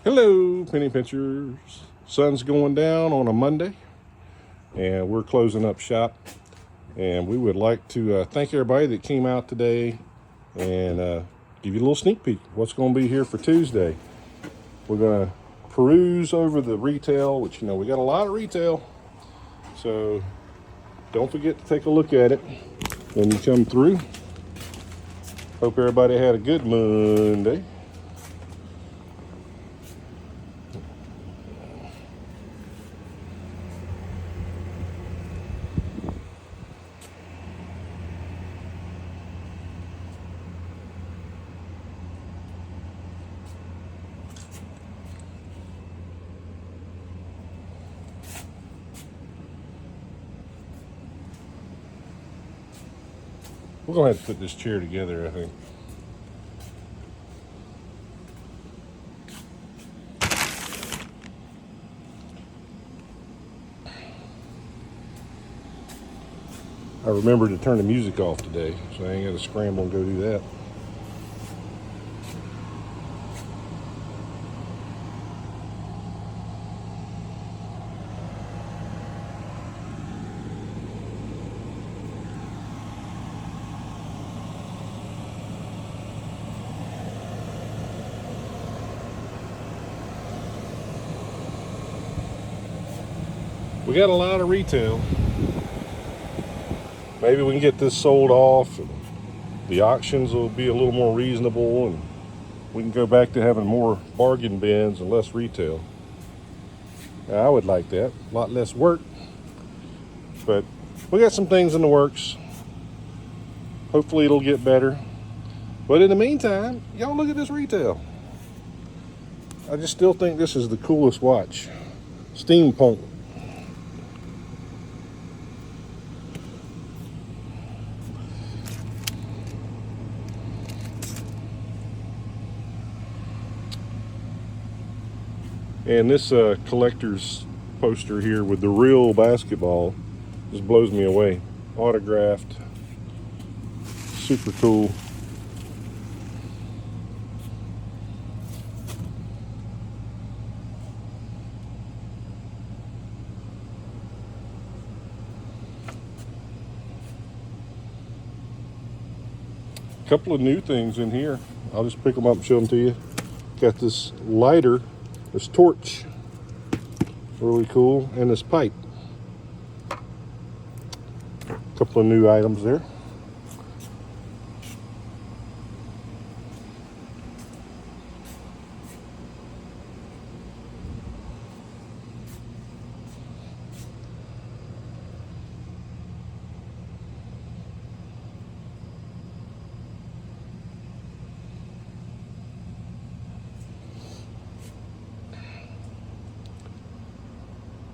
Hello, penny pinchers. Sun's going down on a Monday, and we're closing up shop. And we would like to thank everybody that came out today and give you a little sneak peek what's going to be here for Tuesday. We're going to peruse over the retail, which, we got a lot of retail. So don't forget to take a look at it when you come through. Hope everybody had a good Monday. We're going to have to put this chair together, I think. I remembered to turn the music off today, so I ain't got to scramble and go do that. We got a lot of retail. Maybe we can get this sold off, and the auctions will be a little more reasonable, and we can go back to having more bargain bins and less retail. I would like that. A lot less work, but we got some things in the works. Hopefully it'll get better. But in the meantime, y'all look at this retail. I just still think this is the coolest watch. Steampunk. And this collector's poster here with the real basketball just blows me away. Autographed. Super cool. Couple of new things in here. I'll just pick them up and show them to you. Got this lighter. This torch, really cool, and this pipe. A couple of new items there.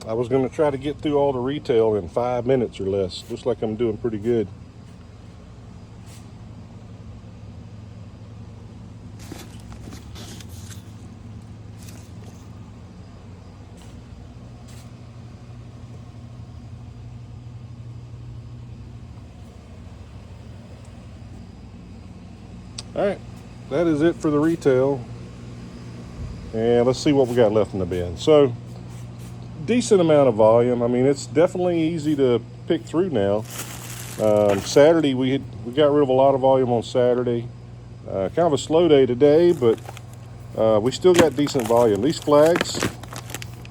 I was going to try to get through all the retail in 5 minutes or less. Looks like I'm doing pretty good. All right, that is it for the retail. And let's see what we got left in the bin. So, decent amount of volume. I mean, it's definitely easy to pick through now. Saturday we got rid of a lot of volume on Saturday. Kind of a slow day today, but we still got decent volume. These flags,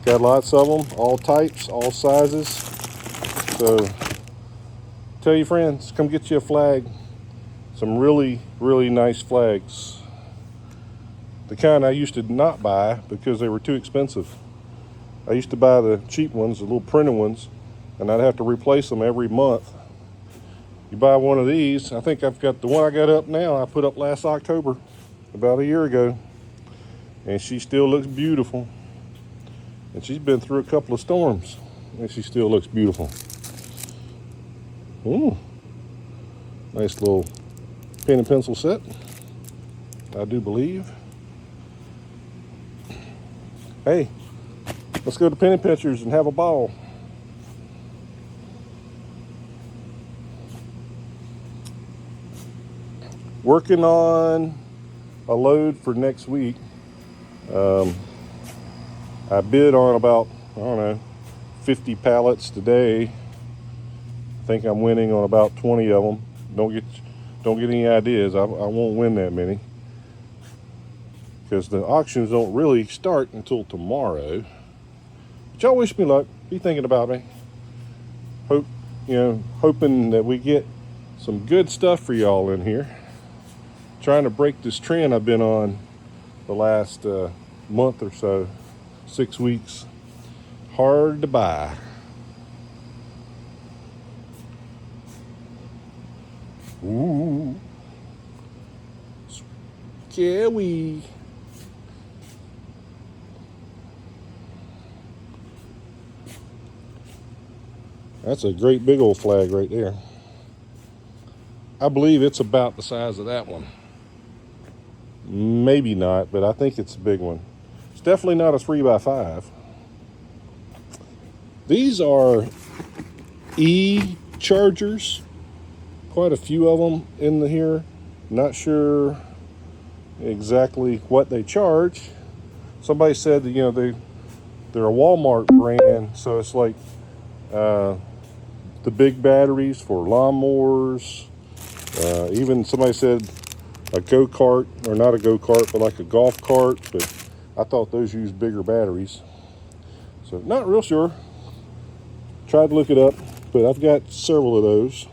got lots of them, all types, all sizes. So tell your friends, come get you a flag. Some really, really nice flags. The kind I used to not buy because they were too expensive. I used to buy the cheap ones, the little printed ones, and I'd have to replace them every month. You buy one of these, I think I've got the one I got up now, I put up last October, about a year ago, and she still looks beautiful. And she's been through a couple of storms, and she still looks beautiful. Ooh, nice little pen and pencil set, I do believe. Hey, let's go to Penny Pinchers and have a ball. Working on a load for next week. I bid on about, I don't know, 50 pallets today. I think I'm winning on about 20 of them. Don't get any ideas. I won't win that many because the auctions don't really start until tomorrow. But y'all wish me luck. Be thinking about me. Hoping that we get some good stuff for y'all in here. Trying to break this trend I've been on the last month or so, 6 weeks. Hard to buy. Ooh. Scary. That's a great big old flag right there. I believe it's about the size of that one. Maybe not, but I think it's a big one. It's definitely not a 3x5. These are e-chargers. Quite a few of them in here. Not sure exactly what they charge. Somebody said that they're a Walmart brand, so it's like the big batteries for lawnmowers. Even somebody said a go-kart, or not a go-kart, but like a golf cart. But I thought those used bigger batteries. So not real sure. Tried to look it up, but I've got several of those.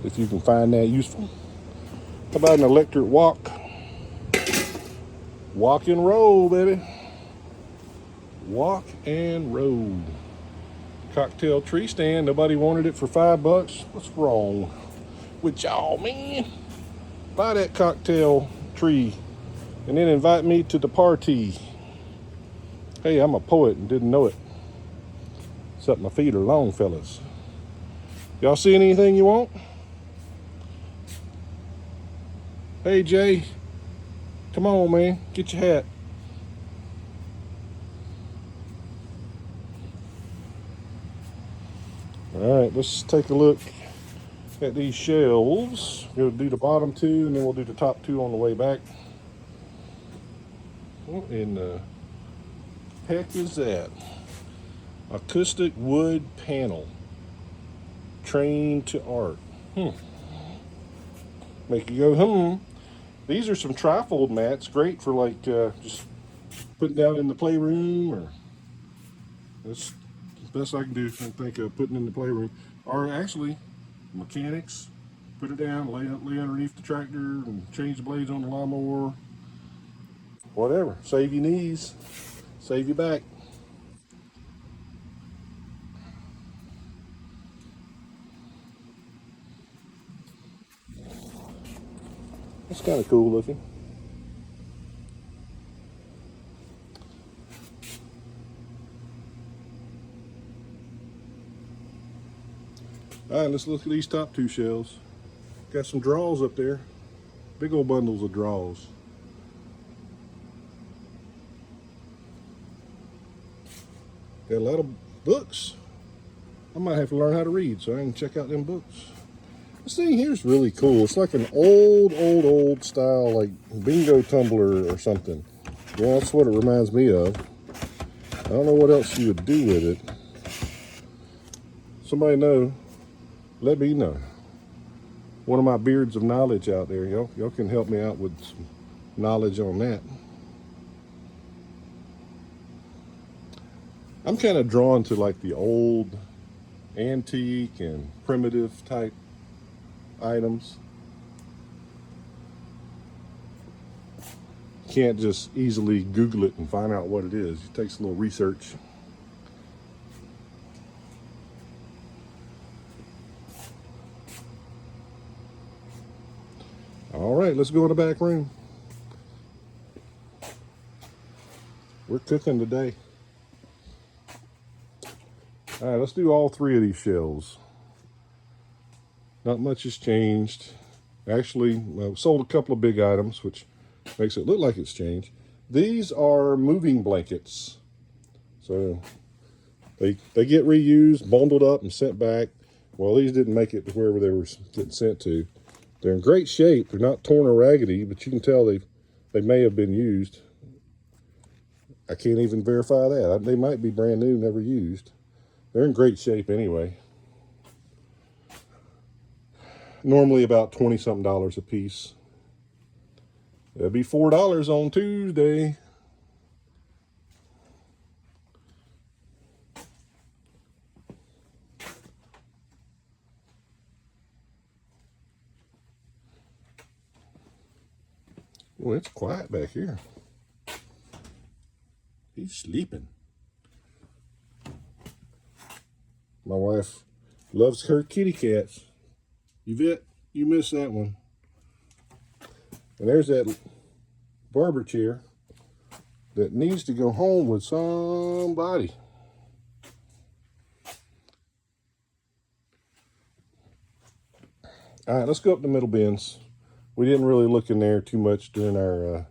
If you can find that useful. How about an electric walk? Walk and roll, baby. Walk and roll. Cocktail tree stand. Nobody wanted it for $5. What's wrong with y'all, man? Buy that cocktail tree and then invite me to the party. Hey, I'm a poet and didn't know it. Except my feet are long, fellas. Y'all see anything you want? Hey, Jay. Come on, man. Get your hat. All right, let's take a look at these shelves. We'll do the bottom two, and then we'll do the top two on the way back. What in the heck is that? Acoustic wood panel. Trained to art. Make you go, These are some trifold mats. Great for like just putting down in the playroom, or that's the best I can do. I think of putting in the playroom. Or actually, mechanics, put it down, lay underneath the tractor, and change the blades on the lawnmower. Whatever. Save your knees. Save your back. That's kind of cool looking. All right, let's look at these top two shelves. Got some drawers up there. Big old bundles of drawers. Got a lot of books. I might have to learn how to read so I can check out them books. This thing here is really cool. It's like an old style, like bingo tumbler or something. Yeah, that's what it reminds me of. I don't know what else you would do with it. Somebody know, let me know. One of my beards of knowledge out there. Y'all can help me out with some knowledge on that. I'm kind of drawn to like the old antique and primitive type items. You can't just easily Google it and find out what it is. It takes a little research. All right, let's go in the back room. We're cooking today. All right, let's do all three of these shelves. Not much has changed. Actually, I've sold a couple of big items, which makes it look like it's changed. These are moving blankets. So they get reused, bundled up, and sent back. Well, these didn't make it to wherever they were getting sent to. They're in great shape. They're not torn or raggedy, but you can tell they may have been used. I can't even verify that. They might be brand new, never used. They're in great shape anyway. Normally about 20-something dollars a piece. It'll be $4 on Tuesday. Well, it's quiet back here. He's sleeping. My wife loves her kitty cats. Yvette, you missed that one. And there's that barber chair that needs to go home with somebody. All right, let's go up the middle bins. We didn't really look in there too much during our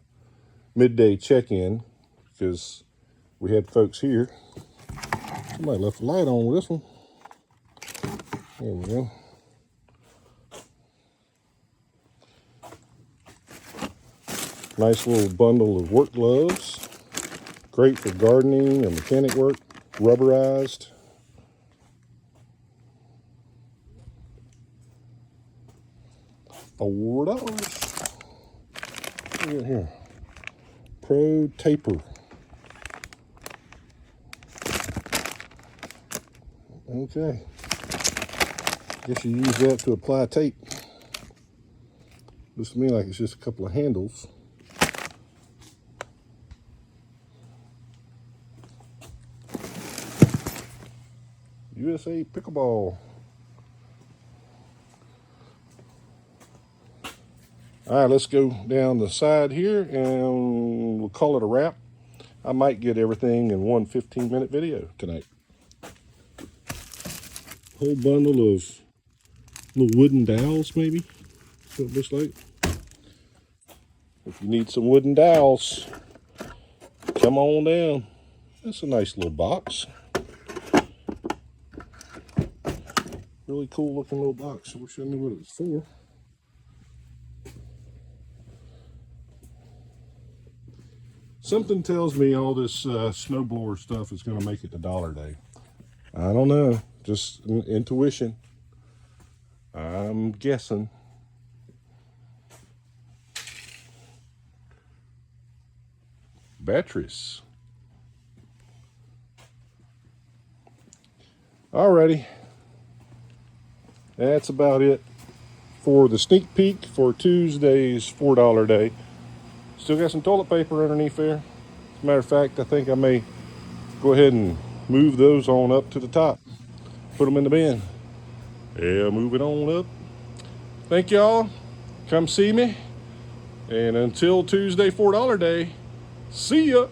midday check-in because we had folks here. Somebody left the light on with this one. There we go. Nice little bundle of work gloves. Great for gardening and mechanic work. Rubberized. $4. Look at here. Pro taper. Okay. Guess you use that to apply tape. Looks to me like it's just a couple of handles. USA Pickleball. All right, let's go down the side here and we'll call it a wrap. I might get everything in one 15-minute video tonight. Whole bundle of little wooden dowels, maybe. That's what it looks like. If you need some wooden dowels, come on down. That's a nice little box. Really cool looking little box. I wish I knew what it was for. Something tells me all this snowblower stuff is going to make it to Dollar Day. I don't know. Just intuition. I'm guessing. Batteries. Alrighty. That's about it for the sneak peek for Tuesday's $4 day. Still got some toilet paper underneath there. As a matter of fact, I think I may go ahead and move those on up to the top. Put them in the bin. Yeah, move it on up. Thank y'all. Come see me. And until Tuesday $4 day, see ya.